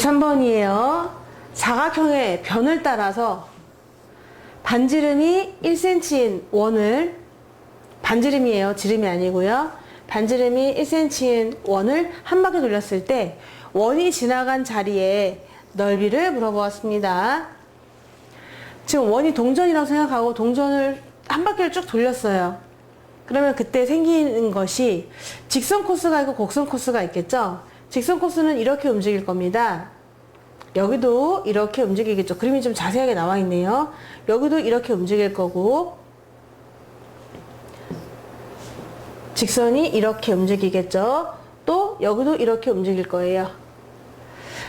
3번이에요. 사각형의 변을 따라서 반지름이 1cm인 원을, 반지름이에요. 지름이 아니고요. 반지름이 1cm인 원을 한 바퀴 돌렸을 때 원이 지나간 자리에 넓이를 물어보았습니다. 지금 원이 동전이라고 생각하고 동전을 한 바퀴를 쭉 돌렸어요. 그러면 그때 생기는 것이 직선 코스가 있고 곡선 코스가 있겠죠. 직선 코스는 이렇게 움직일 겁니다. 여기도 이렇게 움직이겠죠. 그림이 좀 자세하게 나와 있네요. 여기도 이렇게 움직일 거고, 직선이 이렇게 움직이겠죠. 또 여기도 이렇게 움직일 거예요.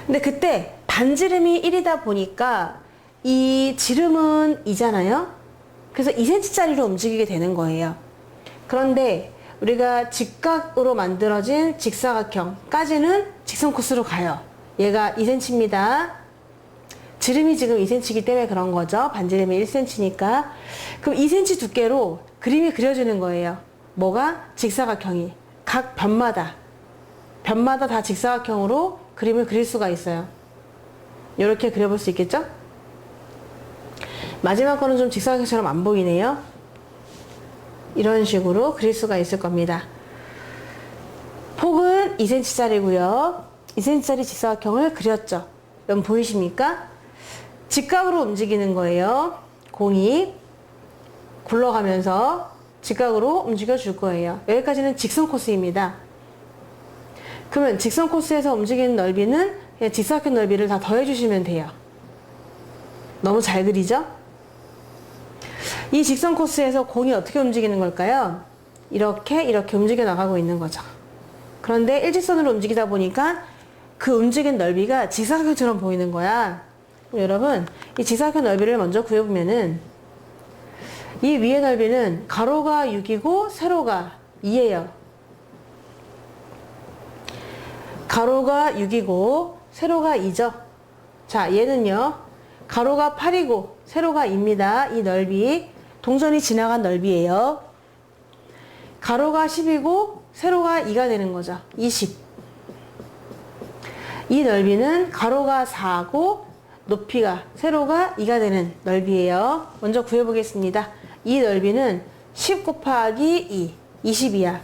근데 그때 반지름이 1이다 보니까 이 지름은 2잖아요. 그래서 2cm짜리로 움직이게 되는 거예요. 그런데 우리가 직각으로 만들어진 직사각형까지는 직선 코스로 가요. 얘가 2cm입니다. 지름이 지금 2cm이기 때문에 그런 거죠. 반지름이 1cm니까. 그럼 2cm 두께로 그림이 그려지는 거예요. 뭐가? 직사각형이. 각 변마다 다 직사각형으로 그림을 그릴 수가 있어요. 이렇게 그려볼 수 있겠죠? 마지막 거는 좀 직사각형처럼 안 보이네요. 이런 식으로 그릴 수가 있을 겁니다. 폭은 2cm짜리고요. 2cm짜리 직사각형을 그렸죠. 여러분 보이십니까? 직각으로 움직이는 거예요. 공이 굴러가면서 직각으로 움직여 줄 거예요. 여기까지는 직선 코스입니다. 그러면 직선 코스에서 움직이는 넓이는 그냥 직사각형 넓이를 다 더해 주시면 돼요. 너무 잘 그리죠? 이 직선 코스에서 공이 어떻게 움직이는 걸까요? 이렇게 움직여 나가고 있는 거죠. 그런데 일직선으로 움직이다 보니까 그 움직인 넓이가 직사각형처럼 보이는 거야. 그럼 여러분, 이 직사각형 넓이를 먼저 구해보면은 이 위의 넓이는 가로가 6이고 세로가 2예요. 가로가 6이고 세로가 2죠. 자, 얘는요. 가로가 8이고 세로가 2입니다. 이 넓이. 동전이 지나간 넓이에요. 가로가 10이고 세로가 2가 되는 거죠. 20. 이 넓이는 가로가 4고 높이가 세로가 2가 되는 넓이에요. 먼저 구해보겠습니다. 이 넓이는 10 곱하기 2, 20이야.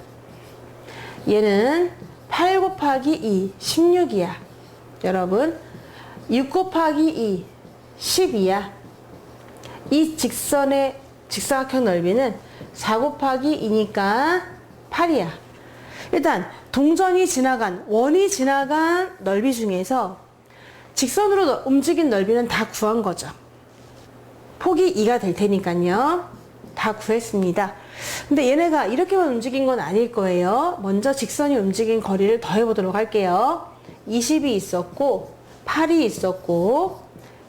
얘는 8 곱하기 2, 16이야. 여러분, 6 곱하기 2, 12야. 이 직선의 직사각형 넓이는 4 곱하기 2니까 8이야. 일단 동전이 지나간, 원이 지나간 넓이 중에서 직선으로 움직인 넓이는 다 구한 거죠. 폭이 2가 될 테니까요. 다 구했습니다. 근데 얘네가 이렇게만 움직인 건 아닐 거예요. 먼저 직선이 움직인 거리를 더해보도록 할게요. 20이 있었고 8이 있었고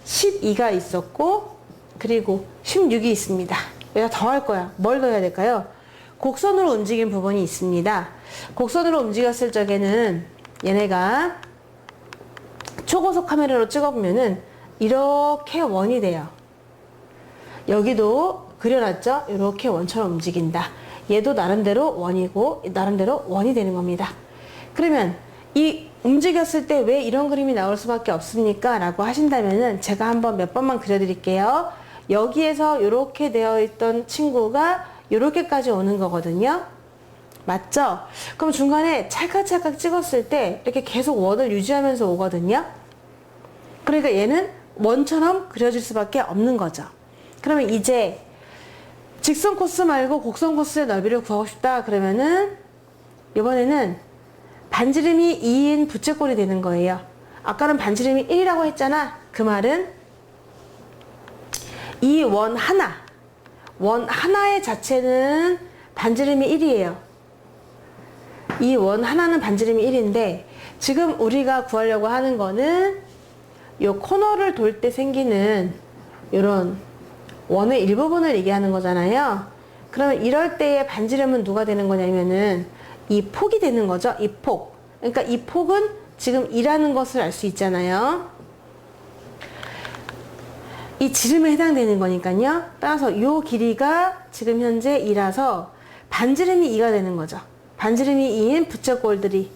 12가 있었고 그리고 16이 있습니다. 얘가 더할 거야. 뭘 더해야 될까요? 곡선으로 움직인 부분이 있습니다. 곡선으로 움직였을 적에는 얘네가 초고속 카메라로 찍어보면은 이렇게 원이 돼요. 여기도 그려놨죠? 이렇게 원처럼 움직인다. 얘도 나름대로 원이고 나름대로 원이 되는 겁니다. 그러면 이 움직였을 때 왜 이런 그림이 나올 수밖에 없습니까? 라고 하신다면은 제가 한번 몇 번만 그려드릴게요. 여기에서 이렇게 되어 있던 친구가 이렇게까지 오는 거거든요. 맞죠? 그럼 중간에 찰칵찰칵 찍었을 때 이렇게 계속 원을 유지하면서 오거든요. 그러니까 얘는 원처럼 그려질 수밖에 없는 거죠. 그러면 이제 직선 코스 말고 곡선 코스의 넓이를 구하고 싶다 그러면은 이번에는 반지름이 2인 부채꼴이 되는 거예요. 아까는 반지름이 1이라고 했잖아. 그 말은 이 원 하나의 자체는 반지름이 1이에요. 이 원 하나는 반지름이 1인데 지금 우리가 구하려고 하는 거는 이 코너를 돌 때 생기는 이런 원의 일부분을 얘기하는 거잖아요. 그러면 이럴 때의 반지름은 누가 되는 거냐면은 이 폭이 되는 거죠. 이 폭. 그러니까 이 폭은 지금 2라는 것을 알 수 있잖아요. 이 지름에 해당되는 거니까요. 따라서 이 길이가 지금 현재 2라서 반지름이 2가 되는 거죠. 반지름이 2인 부채꼴들이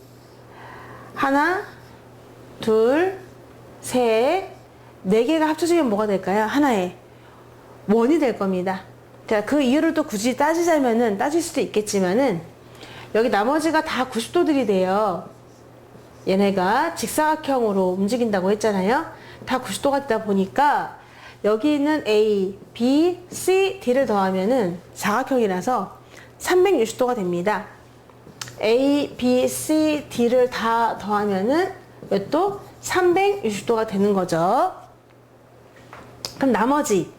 하나, 둘, 셋, 네 개가 합쳐지면 뭐가 될까요? 하나의 원이 될 겁니다. 자, 그 이유를 또 굳이 따지자면은 따질 수도 있겠지만은 여기 나머지가 다 90도들이 돼요. 얘네가 직사각형으로 움직인다고 했잖아요. 다 90도가 되다 보니까 여기 있는 A, B, C, D를 더하면은 사각형이라서 360도가 됩니다. A, B, C, D를 다 더하면은 또 360도가 되는 거죠. 그럼 나머지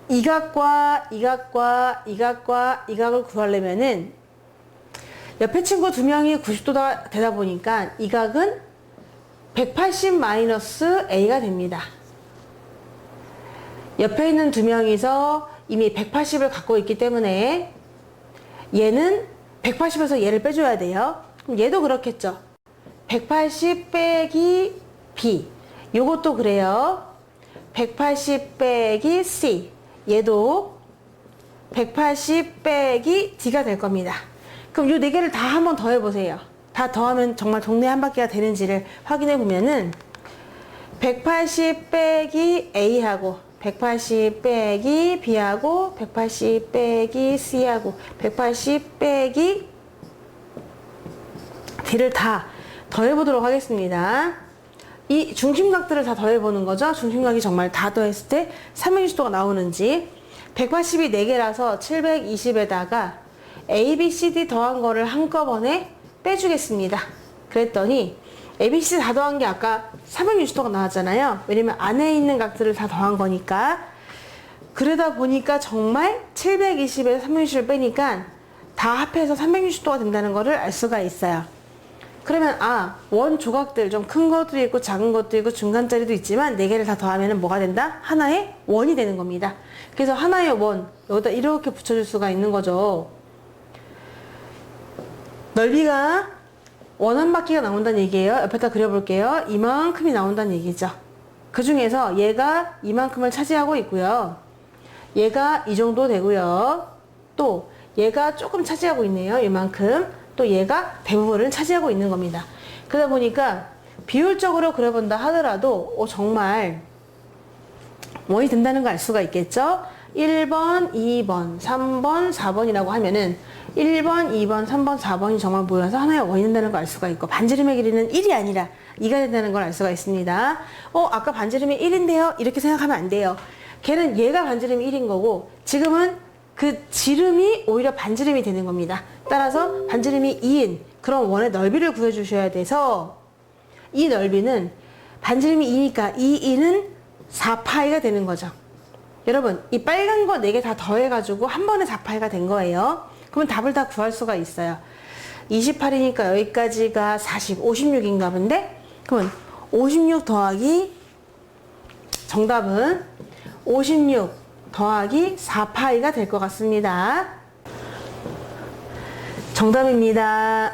이 각과 이 각과 이 각과 이 각을 구하려면은 옆에 친구 두 명이 90도가 되다 보니까 이 각은 180-A가 됩니다. 옆에 있는 두 명이서 이미 180을 갖고 있기 때문에 얘는 180에서 얘를 빼줘야 돼요. 그럼 얘도 그렇겠죠. 180 빼기 B. 요것도 그래요. 180 빼기 C. 얘도 180 빼기 D가 될 겁니다. 그럼 요 네 개를 다 한번 더해보세요. 다 더하면 정말 동네 한 바퀴가 되는지를 확인해 보면은 180 빼기 A하고 180 빼기 B하고 180 빼기 C하고 180 빼기 D를 다 더해보도록 하겠습니다. 이 중심각들을 다 더해보는 거죠. 중심각이 정말 다 더했을 때 360도가 나오는지. 180이 4개라서 720에다가 A, B, C, D 더한 거를 한꺼번에 빼주겠습니다. 그랬더니 A, B, C 다 더한 게 아까 360도가 나왔잖아요. 왜냐면 안에 있는 각들을 다 더한 거니까. 그러다 보니까 정말 720에서 360을 빼니까 다 합해서 360도가 된다는 거를 알 수가 있어요. 그러면 원 조각들 좀 큰 것도 있고 작은 것도 있고 중간짜리도 있지만 4개를 다 더하면 뭐가 된다? 하나의 원이 되는 겁니다. 그래서 하나의 원 여기다 이렇게 붙여줄 수가 있는 거죠. 넓이가 원 한 바퀴가 나온다는 얘기예요. 옆에다 그려볼게요. 이만큼이 나온다는 얘기죠. 그 중에서 얘가 이만큼을 차지하고 있고요. 얘가 이 정도 되고요. 또 얘가 조금 차지하고 있네요. 이만큼. 또 얘가 대부분을 차지하고 있는 겁니다. 그러다 보니까 비율적으로 그려본다 하더라도 정말 원이 된다는 걸 알 수가 있겠죠. 1번, 2번, 3번, 4번이라고 하면은 1번, 2번, 3번, 4번이 정말 모여서 하나의 원이 된다는 걸 알 수가 있고 반지름의 길이는 1이 아니라 2가 된다는 걸 알 수가 있습니다. 아까 반지름이 1인데요? 이렇게 생각하면 안 돼요. 걔는 얘가 반지름이 1인 거고 지금은 그 지름이 오히려 반지름이 되는 겁니다. 따라서 반지름이 2인 그런 원의 넓이를 구해주셔야 돼서 이 넓이는 반지름이 2니까 2인은 4파이가 되는 거죠. 여러분 이 빨간 거 4개 다 더해가지고 한 번에 4파이가 된 거예요. 그러면 답을 다 구할 수가 있어요. 28이니까 여기까지가 40, 56인가 본데 그러면 56 더하기 정답은 56 더하기 4파이가 될 것 같습니다. 정답입니다.